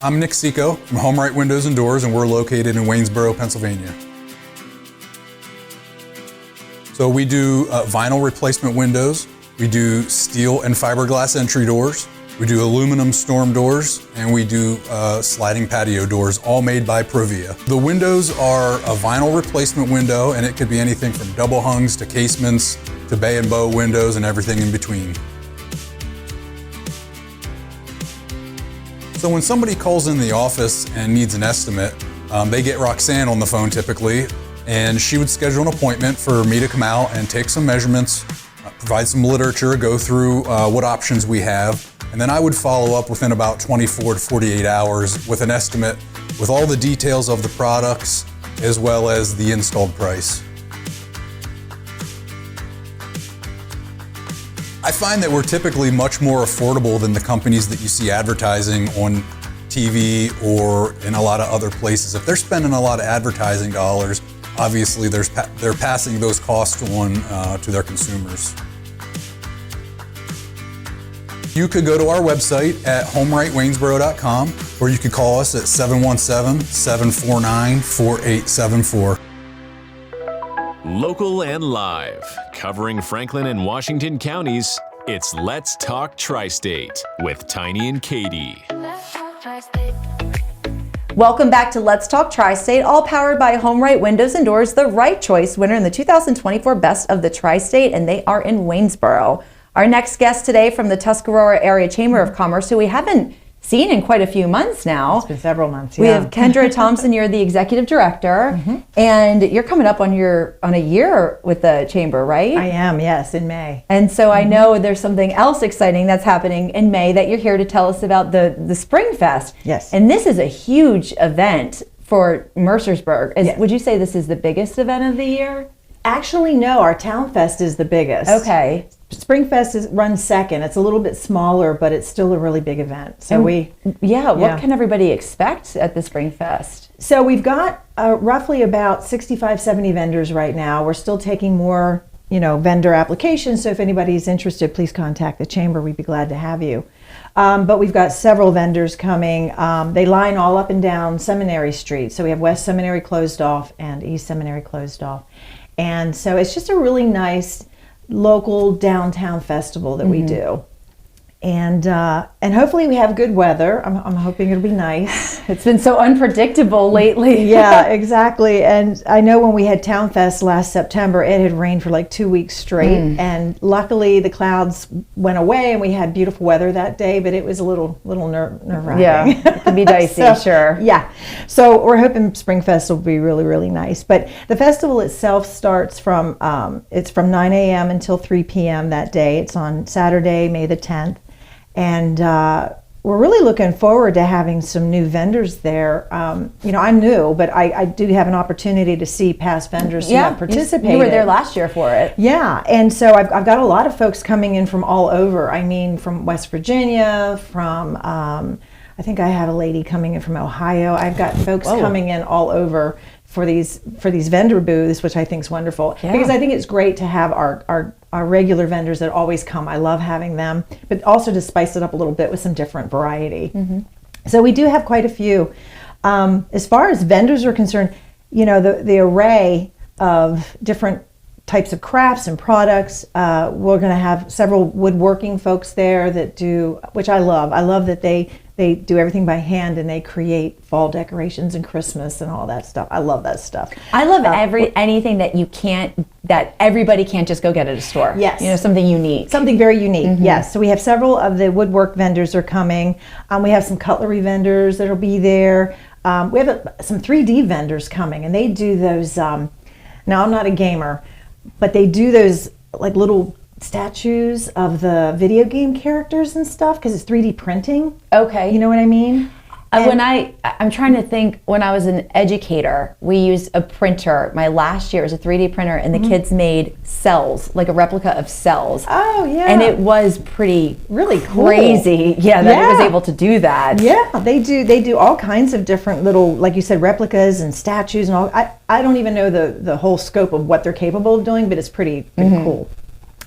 I'm Nick Seco from HomeRight Windows and Doors, and we're located in Waynesboro, Pennsylvania. So we do vinyl replacement windows, we do steel and fiberglass entry doors, we do aluminum storm doors, and we do sliding patio doors, all made by Provia. The windows are a vinyl replacement window, and it could be anything from double hungs to casements to bay and bow windows and everything in between. So when somebody calls in the office and needs an estimate, they get Roxanne on the phone typically, and she would schedule an appointment for me to come out and take some measurements, provide some literature, go through what options we have, and then I would follow up within about 24 to 48 hours with an estimate with all the details of the products as well as the installed price. I find that we're typically much more affordable than the companies that you see advertising on TV or in a lot of other places. If they're spending a lot of advertising dollars, obviously they're passing those costs on to their consumers. You could go to our website at homerightwaynesboro.com, or you could call us at 717-749-4874. Local and live, covering Franklin and Washington counties, it's Let's Talk TriState with Tiny and Katie. Welcome back to Let's Talk TriState, all powered by HomeRight Windows and Doors, the right choice winner in the 2024 Best of the TriState, and they are in Waynesboro. Our next guest today from the Tuscarora Area Chamber of Commerce, who we haven't seen in quite a few months now. It's been several months, We have Kendra Thompson. You're the executive director, and you're coming up on a year with the chamber, right? I am, yes, in May. And so I know there's something else exciting that's happening in May that you're here to tell us about, the SpringFest. Yes. And this is a huge event for Mercersburg. Yes. Would you say this is the biggest event of the year? Actually, no, our Town Fest is the biggest. Okay. SpringFest runs second. It's a little bit smaller, but it's still a really big event. So what can everybody expect at the SpringFest? So we've got roughly about 65, 70 vendors right now. We're still taking more, vendor applications. So if anybody's interested, please contact the chamber. We'd be glad to have you. But we've got several vendors coming. They line all up and down Seminary Street. So we have West Seminary closed off and East Seminary closed off. And so it's just a really nice local downtown festival that we do. And hopefully we have good weather. I'm hoping it'll be nice. It's been so unpredictable lately. Yeah, exactly. And I know when we had Town Fest last September, it had rained for like 2 weeks straight. And luckily the clouds went away and we had beautiful weather that day, but it was a little nerve-wracking. Yeah, it can be dicey, sure. Yeah. So we're hoping SpringFest will be really, really nice. But the festival itself starts from 9 a.m. until 3 p.m. that day. It's on Saturday, May the 10th. And we're really looking forward to having some new vendors there. I'm new, but I do have an opportunity to see past vendors who have participated. You were there last year for it. Yeah, and so I've got a lot of folks coming in from all over. I mean, from West Virginia, from I think I have a lady coming in from Ohio. I've got folks coming in all over for these vendor booths, which I think is wonderful. Yeah. Because I think it's great to have our regular vendors that always come. I love having them, but also to spice it up a little bit with some different variety. So we do have quite a few. As far as vendors are concerned, the array of different types of crafts and products. We're going to have several woodworking folks there that do, which I love. I love that they do everything by hand and they create fall decorations and Christmas and all that stuff. I love that stuff. I love anything that everybody can't just go get at a store. Yes. Something unique. Something very unique, yes. So we have several of the woodwork vendors are coming. We have some cutlery vendors that'll be there. We have some 3D vendors coming, and they do those, now I'm not a gamer, but they do those like little statues of the video game characters and stuff because it's 3D printing. Okay. You know what I mean? I'm trying to think, when I was an educator, we used a printer. My last year was a 3D printer, and the kids made cells, like a replica of cells. Oh, yeah. And it was pretty really crazy. Yeah, that it was able to do that. Yeah, they do all kinds of different little, like you said, replicas and statues and all. I don't even know the whole scope of what they're capable of doing, but it's pretty cool.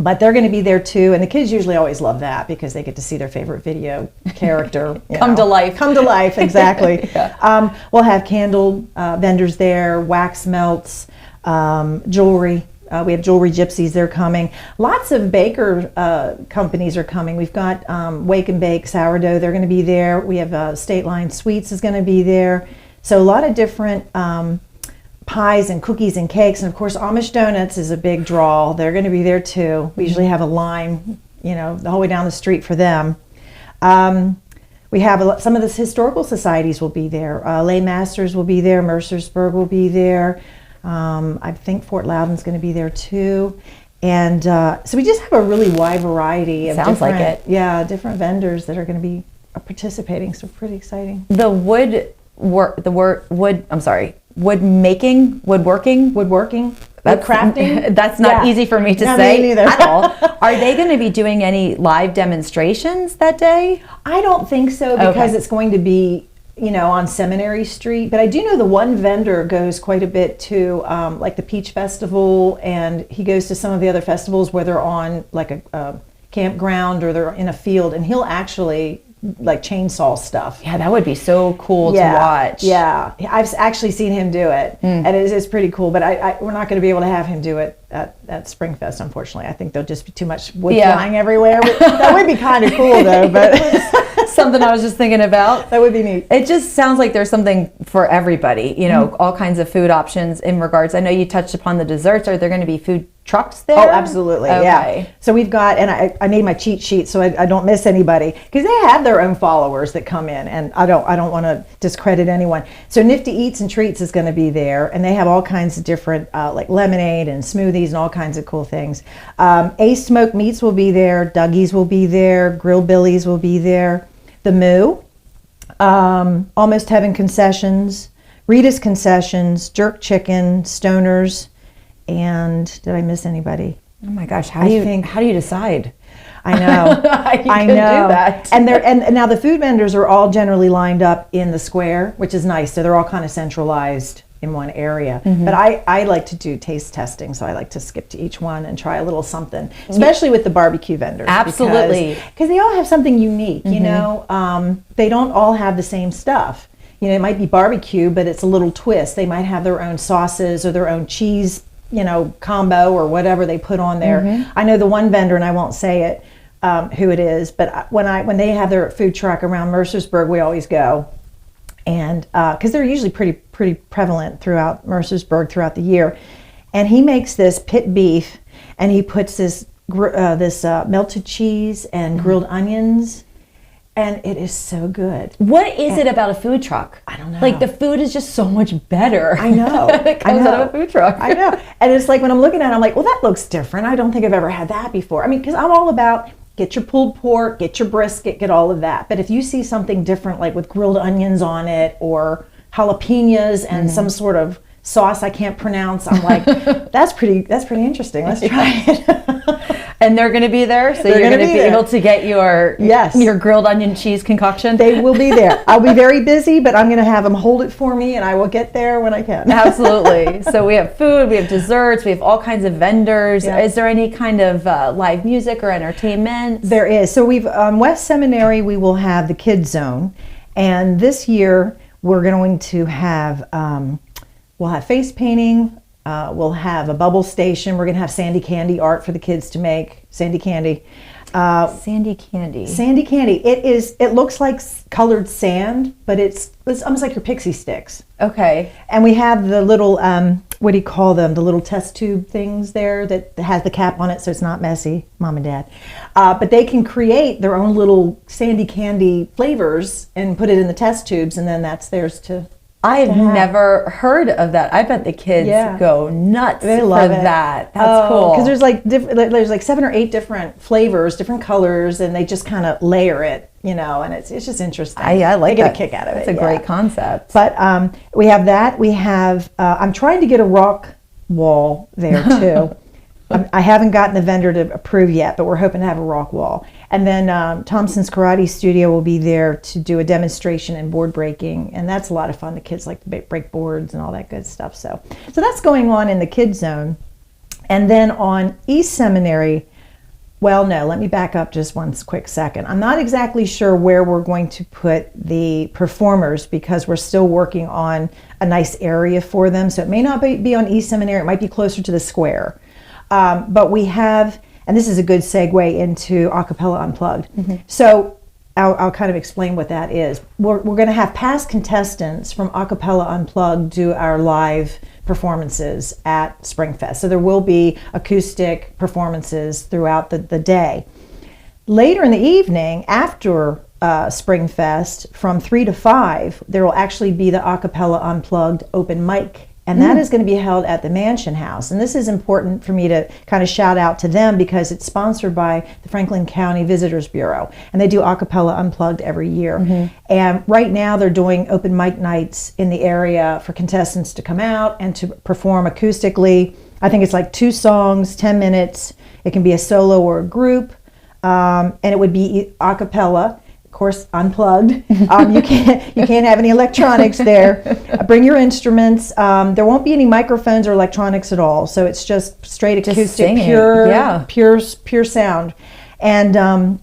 But they're going to be there too, and the kids usually always love that because they get to see their favorite video character come to life. Come to life, exactly. Yeah. We'll have candle vendors there, wax melts, jewelry. We have jewelry gypsies. They're coming. Lots of baker companies are coming. We've got Wake and Bake sourdough. They're going to be there. We have State Line Sweets is going to be there. So a lot of different pies and cookies and cakes, and of course Amish donuts is a big draw. They're going to be there too. We usually have a line, the whole way down the street for them. We have some of the historical societies will be there. Lay Masters will be there. Mercersburg will be there. I think Fort Loudon's going to be there too. And so we just have a really wide variety of different vendors that are going to be participating. So pretty exciting. The woodworking, wood crafting. That's not easy for me to say me neither. At all. Are they going to be doing any live demonstrations that day? I don't think so because it's going to be on Seminary Street. But I do know the one vendor goes quite a bit to like the Peach Festival, and he goes to some of the other festivals where they're on like a campground or they're in a field, and he'll actually like chainsaw stuff. Yeah, that would be so cool to watch. Yeah, I've actually seen him do it, and it is pretty cool. But we're not going to be able to have him do it at SpringFest, unfortunately. I think there'll just be too much wood flying everywhere. That would be kind of cool, though. But something I was just thinking about. That would be neat. It just sounds like there's something for everybody. All kinds of food options in regards. I know you touched upon the desserts. Are there going to be food trucks there? Oh, absolutely. Okay. Yeah. So we've got, and I made my cheat sheet so I don't miss anybody, because they have their own followers that come in, and I don't want to discredit anyone. So Nifty Eats and Treats is going to be there, and they have all kinds of different like lemonade and smoothies and all kinds of cool things. Ace Smoked Meats will be there. Dougie's will be there. Grill Billy's will be there. The Moo, Almost Heaven Concessions, Rita's Concessions, Jerk Chicken, Stoners, and did I miss anybody? Oh my gosh, how do you decide? I know. I know. Do that. And now the food vendors are all generally lined up in the square, which is nice. So they're all kind of centralized in one area. But I like to do taste testing, so I like to skip to each one and try a little something, especially with the barbecue vendors. Absolutely. Because they all have something unique, they don't all have the same stuff. It might be barbecue, but it's a little twist. They might have their own sauces or their own cheese, combo or whatever they put on there. I know the one vendor, and I won't say it, who it is, but when they have their food truck around Mercersburg, we always go. And because they're usually pretty prevalent throughout Mercersburg throughout the year, and he makes this pit beef, and he puts this melted cheese and grilled onions, and it is so good. What is it about a food truck? I don't know. Like the food is just so much better. I know. It comes out of a food truck. I know. And it's like when I'm looking at it, I'm like, well, that looks different. I don't think I've ever had that before. I mean, because I'm all about get your pulled pork, get your brisket, get all of that. But if you see something different, like with grilled onions on it or jalapenos and some sort of sauce I can't pronounce, I'm like, that's pretty interesting. Let's try it. And they're going to be there, so you're going to be able to get your grilled onion cheese concoction. They will be there. I'll be very busy, but I'm going to have them hold it for me, and I will get there when I can. Absolutely. So we have food, we have desserts, we have all kinds of vendors. Yeah. Is there any kind of live music or entertainment? There is. So we've West Seminary. We will have the Kids Zone, and this year we're going to have we'll have face painting. We'll have a bubble station. We're going to have Sandy Candy art for the kids to make. Sandy Candy. Sandy Candy. Sandy Candy. It looks like colored sand, but it's almost like your pixie sticks. Okay. And we have the little, what do you call them? The little test tube things there that has the cap on it so it's not messy, Mom and Dad. But they can create their own little Sandy Candy flavors and put it in the test tubes, and then that's theirs to I've never heard of that. I bet the kids go nuts they love it. That. That's cool. Because there's like 7 or 8 different flavors, different colors, and they just kind of layer it, and it's just interesting. I like they get a kick out of it. It's a great concept. But we have that. We have. I'm trying to get a rock wall there too. I haven't gotten the vendor to approve yet, but we're hoping to have a rock wall. And then Thompson's Karate Studio will be there to do a demonstration in board breaking, and that's a lot of fun. The kids like to break boards and all that good stuff. So that's going on in the kids zone. And then on East Seminary, Well, no, let me back up just one quick second. I'm not exactly sure where we're going to put the performers because we're still working on a nice area for them. So it may not be on East Seminary, it might be closer to the square. But we have, and this is a good segue into Acapella Unplugged. So I'll kind of explain what that is. We're going to have past contestants from Acapella Unplugged do our live performances at SpringFest. So there will be acoustic performances throughout the day. Later in the evening, after SpringFest, from 3 to 5, there will actually be the Acapella Unplugged open mic. And that is going to be held at the Mansion House. And this is important for me to kind of shout out to them because it's sponsored by the Franklin County Visitors Bureau. And they do Acapella Unplugged every year. And right now they're doing open mic nights in the area for contestants to come out and to perform acoustically. I think it's like 2 songs, 10 minutes. It can be a solo or a group. And it would be acapella. Of course, unplugged. You can't have any electronics there. Bring your instruments. There won't be any microphones or electronics at all. So it's just straight acoustic, pure sound. And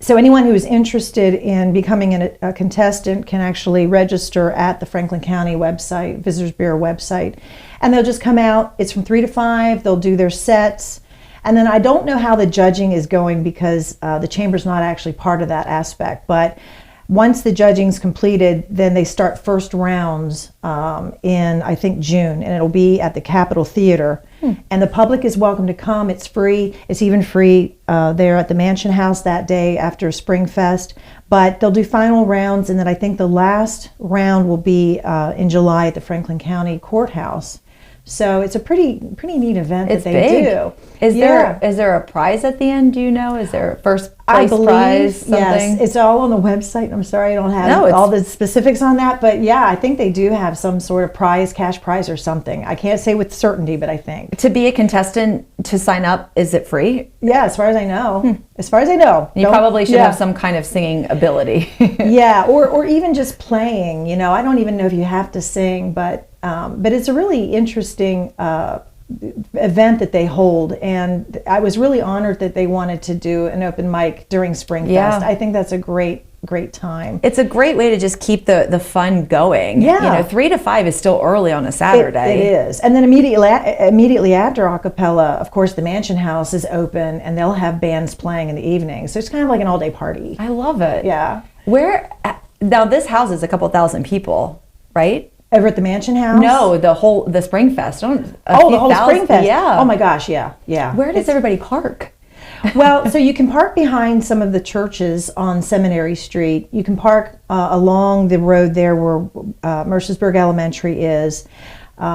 so anyone who is interested in becoming a contestant can actually register at the Franklin County website, Visitors Bureau website, and they'll just come out. It's from 3 to 5. They'll do their sets. And then I don't know how the judging is going because the chamber's not actually part of that aspect. But once the judging's completed, then they start first rounds in, I think, June. And it'll be at the Capitol Theater. And the public is welcome to come. It's free. It's even free there at the Mansion House that day after SpringFest. But they'll do final rounds. And then I think the last round will be in July at the Franklin County Courthouse. So it's a pretty neat event that they do. Is there a prize at the end? Do you know? Is there a first place prize? Something? Yes, it's all on the website. I'm sorry I don't have all the specifics on that, but yeah, I think they do have some sort of prize, cash prize or something. I can't say with certainty, but I think. To be a contestant, to sign up, is it free? Yeah, as far as I know. As far as I know. You probably should have some kind of singing ability. Yeah, or even just playing. You know, I don't even know if you have to sing, but it's a really interesting event that they hold, and I was really honored that they wanted to do an open mic during SpringFest. Yeah. I think that's a great time. It's a great way to just keep the fun going. Yeah. You know, 3 to 5 is still early on a Saturday. It is. And then immediately after Acapella, of course, the Mansion House is open, and they'll have bands playing in the evening. So it's kind of like an all-day party. I love it. Yeah. Now this houses a couple thousand people, right? Over at the Mansion House? No, the SpringFest. The whole SpringFest. Yeah. Oh my gosh, yeah. Where does everybody park? Well, so you can park behind some of the churches on Seminary Street. You can park along the road there where Mercersburg Elementary is.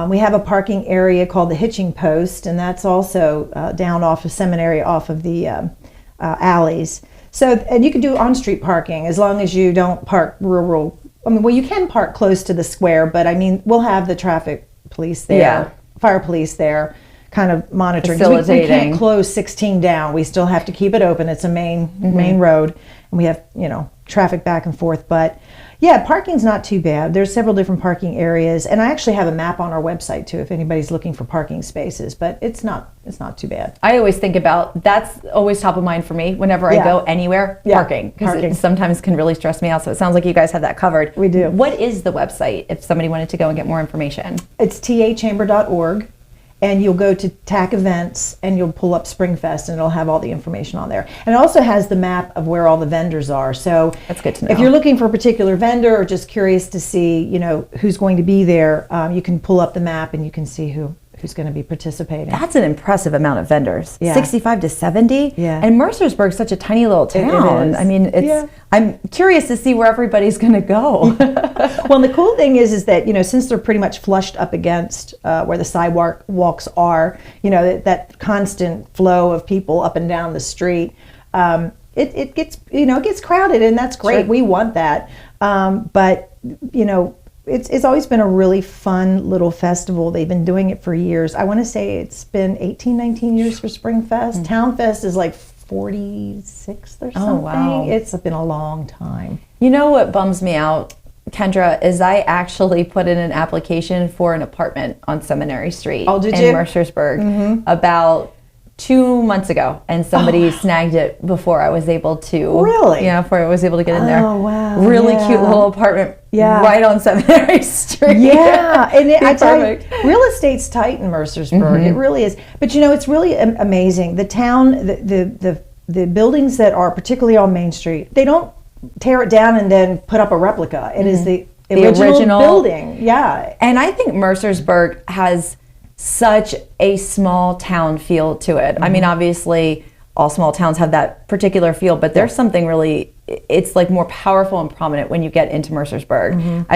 We have a parking area called the Hitching Post, and that's also down off of Seminary, off of the alleys. So, and you can do on-street parking as long as you don't park rural. I mean, well, you can park close to the square, but I mean, we'll have the traffic police there, fire police there, kind of monitoring. Facilitating. We can't close 16 down. We still have to keep it open. It's a main road, and we have, traffic back and forth. But yeah, parking's not too bad. There's several different parking areas, and I actually have a map on our website too if anybody's looking for parking spaces, but it's not too bad. I always think about, that's always top of mind for me whenever I go anywhere, parking, because it sometimes can really stress me out. So it sounds like you guys have that covered. We do. What is the website if somebody wanted to go and get more information? It's tachamber.org. And you'll go to TAC events and you'll pull up SpringFest and it'll have all the information on there. And it also has the map of where all the vendors are. So that's good to know. If you're looking for a particular vendor or just curious to see, who's going to be there, you can pull up the map and you can see who's going to be participating. That's an impressive amount of venders. Yeah. 65 to 70. Yeah. And Mercersburg's such a tiny little town. It is. I mean, I'm curious to see where everybody's going to go. Well, the cool thing is that, since they're pretty much flushed up against where the sidewalks are, that constant flow of people up and down the street, it gets crowded, and that's great. Sure. We want that. But, it's always been a really fun little festival. They've been doing it for years. I want to say it's been 18, 19 years for SpringFest. Townfest is like 46th or something. Oh, wow. It's been a long time. You know what bums me out, Kendra, is I actually put in an application for an apartment on Seminary Street Oh, did in you? Mercersburg about 2 months ago, and somebody snagged it before I was able to. Really? Yeah, before I was able to get in there. Oh, wow. Really yeah. cute little apartment Yeah. right on Seminary Street. Yeah, and I tell you, Perfect. real estate's tight in Mercersburg. It really is. But you know, it's really amazing. The town, the buildings that are particularly on Main Street, they don't tear it down and then put up a replica. It is the original building. Yeah. And I think Mercersburg has such a small town feel to it. I mean, obviously, all small towns have that particular feel, but there's something really, it's like more powerful and prominent when you get into Mercersburg.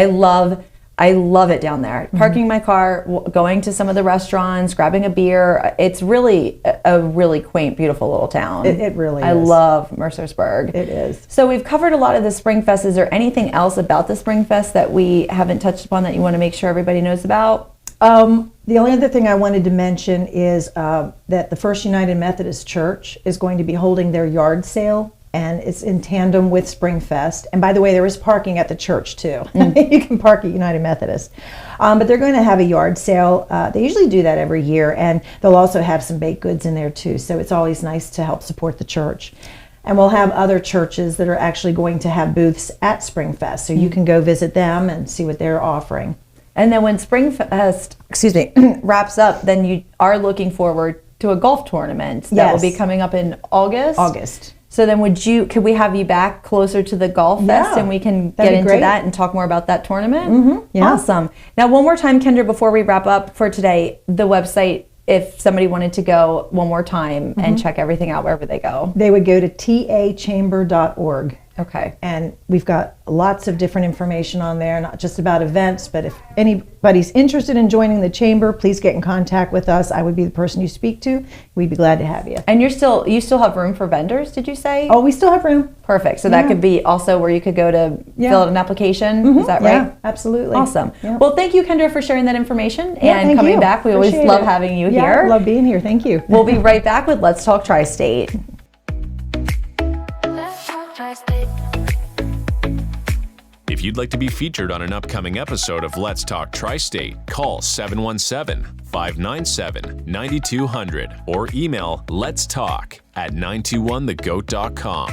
I love it down there. Parking my car, going to some of the restaurants, grabbing a beer. It's really a really quaint, beautiful little town. It really is. I love Mercersburg. It is. So we've covered a lot of the SpringFest. Is there anything else about the SpringFest that we haven't touched upon that you want to make sure everybody knows about? The only other thing I wanted to mention is that the First United Methodist Church is going to be holding their yard sale, and it's in tandem with SpringFest. And by the way, there is parking at the church too. You can park at United Methodist. But they're going to have a yard sale. They usually do that every year, and they'll also have some baked goods in there too. So it's always nice to help support the church. And we'll have other churches that are actually going to have booths at SpringFest, so you can go visit them and see what they're offering. And then when SpringFest, wraps up, then you are looking forward to a golf tournament that will be coming up in August. August. So then could we have you back closer to the Golf Fest and we can get into that and talk more about that tournament? Yeah. Awesome. Now, one more time, Kendra, before we wrap up for today, the website, if somebody wanted to go one more time and check everything out wherever they go. They would go to tachamber.org. Okay. And we've got lots of different information on there, not just about events, but if anybody's interested in joining the chamber, please get in contact with us. I would be the person you speak to. We'd be glad to have you. And you still have room for vendors, did you say? Oh, we still have room. Perfect. So that could be also where you could go to fill out an application. Is that right? Yeah, absolutely. Awesome. Yeah. Well, thank you, Kendra, for sharing that information and thank coming you. back. We Appreciate always love it. having you Yeah, here. love being here. Thank you. We'll be right back with Let's Talk Tri-State. If you'd like to be featured on an upcoming episode of Let's Talk Tri-State, call 717-597-9200 or email letstalk@921thegoat.com.